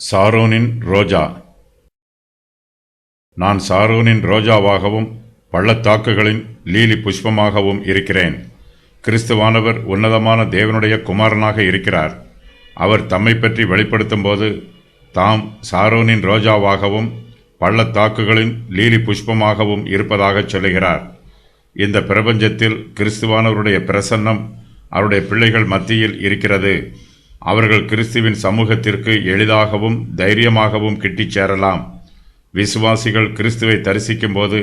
சாரோனின் ரோஜா. நான் சாரோனின் ரோஜாவாகவும் பள்ளத்தாக்குகளின் லீலி புஷ்பமாகவும் இருக்கிறேன். கிறிஸ்துவானவர் உன்னதமான தேவனுடைய குமாரனாக இருக்கிறார். அவர் தம்மை பற்றி வெளிப்படுத்தும் போது தாம் சாரோனின் ரோஜாவாகவும் பள்ளத்தாக்குகளின் லீலி புஷ்பமாகவும் இருப்பதாக சொல்லுகிறார். இந்த பிரபஞ்சத்தில் கிறிஸ்துவானவருடைய பிரசன்னம் அவருடைய பிள்ளைகள் மத்தியில் இருக்கிறது. அவர்கள் கிறிஸ்துவின் சமூகத்திற்கு எளிதாகவும் தைரியமாகவும் கிட்டிச் சேரலாம். விசுவாசிகள் கிறிஸ்துவை தரிசிக்கும் போது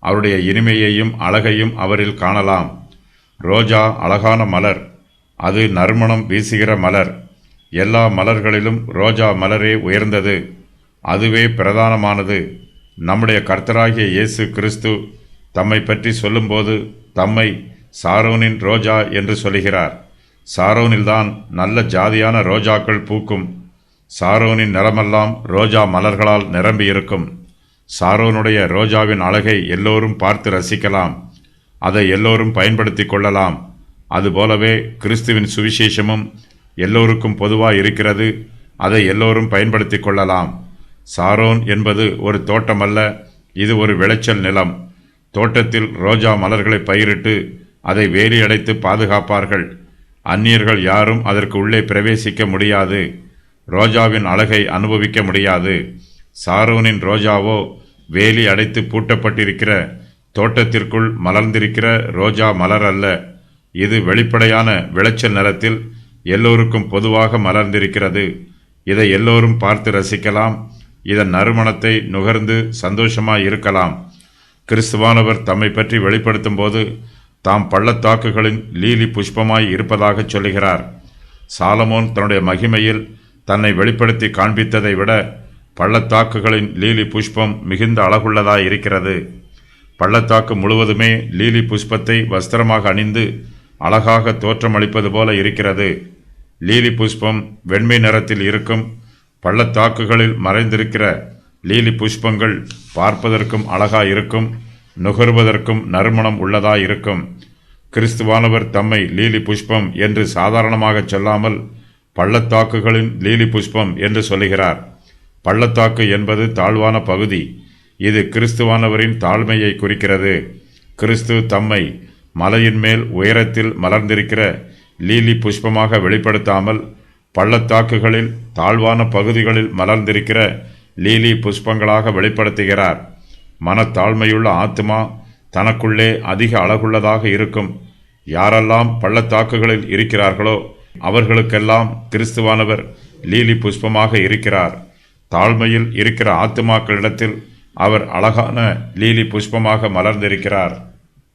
அவருடைய இனிமையையும் அழகையும் அவரில் காணலாம். ரோஜா அழகான மலர். அது நறுமணம் வீசுகிற மலர். எல்லா மலர்களிலும் ரோஜா மலரே உயர்ந்தது. அதுவே பிரதானமானது. நம்முடைய கர்த்தராகிய இயேசு கிறிஸ்து தம்மை பற்றி சொல்லும்போது தம்மை சாரோனின் ரோஜா என்று சொல்லுகிறார். சாரோனில்தான் நல்ல ஜாதியான ரோஜாக்கள் பூக்கும். சாரோனின் நிலமெல்லாம் ரோஜா மலர்களால் நிரம்பியிருக்கும். சாரோனுடைய ரோஜாவின் அழகை எல்லோரும் பார்த்து ரசிக்கலாம். அதை எல்லோரும் பயன்படுத்தி கொள்ளலாம். அதுபோலவே கிறிஸ்துவின் சுவிசேஷமும் எல்லோருக்கும் பொதுவாக இருக்கிறது. அதை எல்லோரும் பயன்படுத்தி கொள்ளலாம். சாரோன் என்பது ஒரு தோட்டமல்ல, இது ஒரு விளைச்சல் நிலம். தோட்டத்தில் ரோஜா மலர்களை பயிரிட்டு அதை வேலி அடைத்து பாதுகாப்பார்கள். அந்நியர்கள் யாரும் அதற்கு உள்ளே பிரவேசிக்க முடியாது. ரோஜாவின் அழகை அனுபவிக்க முடியாது. சாரோனின் ரோஜாவோ வேலி அடைத்து பூட்டப்பட்டிருக்கிற தோட்டத்திற்குள் மலர்ந்திருக்கிற ரோஜா மலர் அல்ல. இது வெளிப்படையான விளைச்சல் நிலத்தில் எல்லோருக்கும் பொதுவாக மலர்ந்திருக்கிறது. இதை எல்லோரும் பார்த்து ரசிக்கலாம். இதன் நறுமணத்தை நுகர்ந்து சந்தோஷமாய் இருக்கலாம். கிறிஸ்துவானவர் தம்மை பற்றி வெளிப்படுத்தும் போது தாம் பள்ளத்தாக்குகளின் லீலி புஷ்பமாய் இருப்பதாக சொல்லுகிறார். சாலமோன் தன்னுடைய மகிமையில் தன்னை வெளிப்படுத்தி காண்பித்ததை விட பள்ளத்தாக்குகளின் லீலி புஷ்பம் மிகுந்த அழகுள்ளதாய் இருக்கிறது. பள்ளத்தாக்கு முழுவதுமே லீலி புஷ்பத்தை வஸ்திரமாக அணிந்து அழகாக தோற்றமளிப்பது போல இருக்கிறது. லீலி புஷ்பம் வெண்மை நிறத்தில் இருக்கும். பள்ளத்தாக்குகளில் மறைந்திருக்கிற லீலி புஷ்பங்கள் பார்ப்பதற்கும் அழகாயிருக்கும், நுகர்வதற்கும் நறுமணம் உள்ளதாயிருக்கும். கிறிஸ்துவானவர் தம்மை லீலி புஷ்பம் என்று சாதாரணமாக சொல்லாமல் பள்ளத்தாக்குகளின் லீலி புஷ்பம் என்று சொல்லுகிறார். பள்ளத்தாக்கு என்பது தாழ்வான பகுதி. இது கிறிஸ்துவானவரின் தாழ்மையை குறிக்கிறது. கிறிஸ்து தம்மை மலையின் மேல் உயரத்தில் மலர்ந்திருக்கிற லீலி புஷ்பமாக வெளிப்படுத்தாமல் பள்ளத்தாக்குகளில் தாழ்வான பகுதிகளில் மலர்ந்திருக்கிற லீலி புஷ்பங்களாக வெளிப்படுத்துகிறார். மனத்தாழ்மையுள்ள ஆத்மா தனக்குள்ளே அதிக அழகுள்ளதாக இருக்கும். யாரெல்லாம் பள்ளத்தாக்குகளில் இருக்கிறார்களோ அவர்களுக்கெல்லாம் கிறிஸ்துவானவர் லீலி புஷ்பமாக இருக்கிறார். தாழ்மையில் இருக்கிற ஆத்துமாக்களிடத்தில் அவர் அழகான லீலி புஷ்பமாக மலர்ந்திருக்கிறார்.